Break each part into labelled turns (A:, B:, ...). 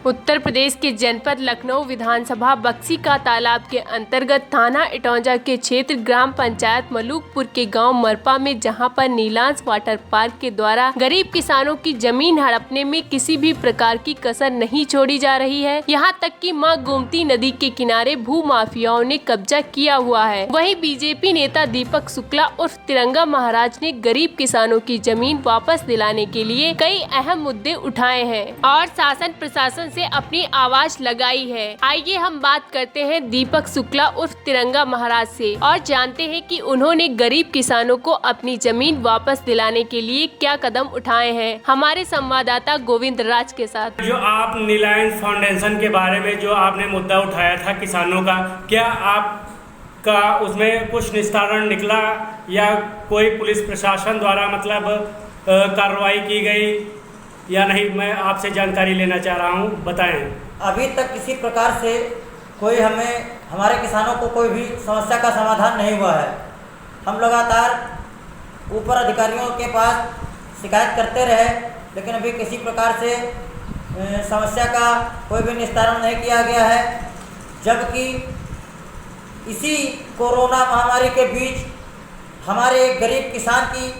A: उत्तर प्रदेश के जनपद लखनऊ विधानसभा बक्सी का तालाब के अंतर्गत थाना इटौंजा के क्षेत्र ग्राम पंचायत मलूकपुर के गांव मरपा में, जहां पर नीलांश वाटर पार्क के द्वारा गरीब किसानों की जमीन हड़पने में किसी भी प्रकार की कसर नहीं छोड़ी जा रही है। यहां तक कि मां गोमती नदी के किनारे भू माफियाओं ने कब्जा किया हुआ है। वहीं बीजेपी नेता दीपक शुक्ला उर्फ तिरंगा महाराज ने गरीब किसानों की जमीन वापस दिलाने के लिए कई अहम मुद्दे उठाए हैं और शासन प्रशासन से अपनी आवाज लगाई है। आइए हम बात करते हैं दीपक शुक्ला उर्फ तिरंगा महाराज से और जानते हैं कि उन्होंने गरीब किसानों को अपनी जमीन वापस दिलाने के लिए क्या कदम उठाए हैं। हमारे संवाददाता गोविंद राज के साथ।
B: जो आप नीलांश फाउंडेशन के बारे में जो आपने मुद्दा उठाया था किसानों का, क्या आपका उसमें कुछ निस्तारण निकला या कोई पुलिस प्रशासन द्वारा कार्रवाई की गई या नहीं? मैं आपसे जानकारी लेना चाह रहा हूं, बताएं।
C: अभी तक किसी प्रकार से कोई हमारे किसानों को कोई भी समस्या का समाधान नहीं हुआ है। हम लगातार ऊपर अधिकारियों के पास शिकायत करते रहे, लेकिन अभी किसी प्रकार से समस्या का कोई भी निस्तारण नहीं किया गया है। जबकि इसी कोरोना महामारी के बीच हमारे एक गरीब किसान की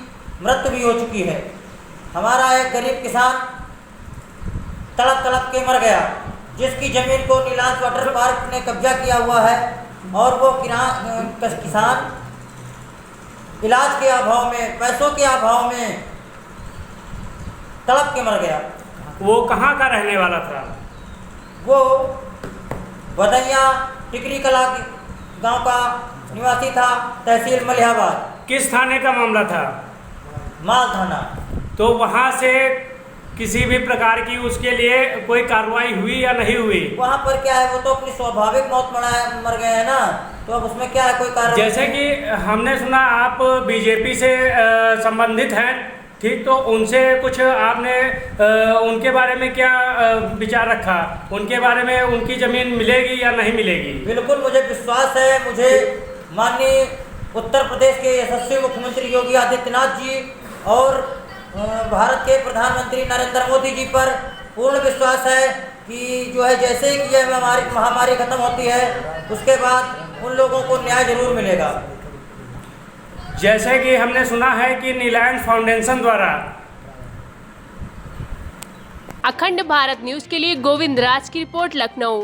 C: मृत्यु भी हो चुकी है। हमारा एक गरीब किसान तड़प तड़प के मर गया, जिसकी ज़मीन को नीलांश वाटर पार्क ने कब्जा किया हुआ है और वो किसान इलाज के अभाव में, पैसों के अभाव में तड़प के मर गया।
B: वो कहाँ का रहने वाला था?
C: वो बदैया टिकरी कला गांव का निवासी था, तहसील मलिहाबाद।
B: किस थाने का मामला था?
C: माल थाना।
B: तो वहाँ से किसी भी प्रकार की उसके लिए कोई कार्रवाई हुई या नहीं हुई?
C: वहाँ पर क्या है, वो तो अपनी स्वाभाविक मौत मर गए हैं ना, तो अब उसमें क्या है कोई कार्रवाई?
B: जैसे कि हमने सुना आप बीजेपी से संबंधित हैं, ठीक, तो उनसे कुछ आपने उनके बारे में क्या विचार रखा? उनके बारे में उनकी ज़मीन मिलेगी या नहीं मिलेगी?
C: बिल्कुल मुझे विश्वास है। मुझे माननीय उत्तर प्रदेश के यशस्वी मुख्यमंत्री योगी आदित्यनाथ जी और भारत के प्रधानमंत्री नरेंद्र मोदी जी पर पूर्ण विश्वास है कि जो है जैसे ही यह महामारी खत्म होती है उसके बाद उन लोगों को न्याय जरूर मिलेगा।
B: जैसे कि हमने सुना है कि नीलांश फाउंडेशन द्वारा।
A: अखंड भारत न्यूज के लिए गोविंद राज की रिपोर्ट, लखनऊ।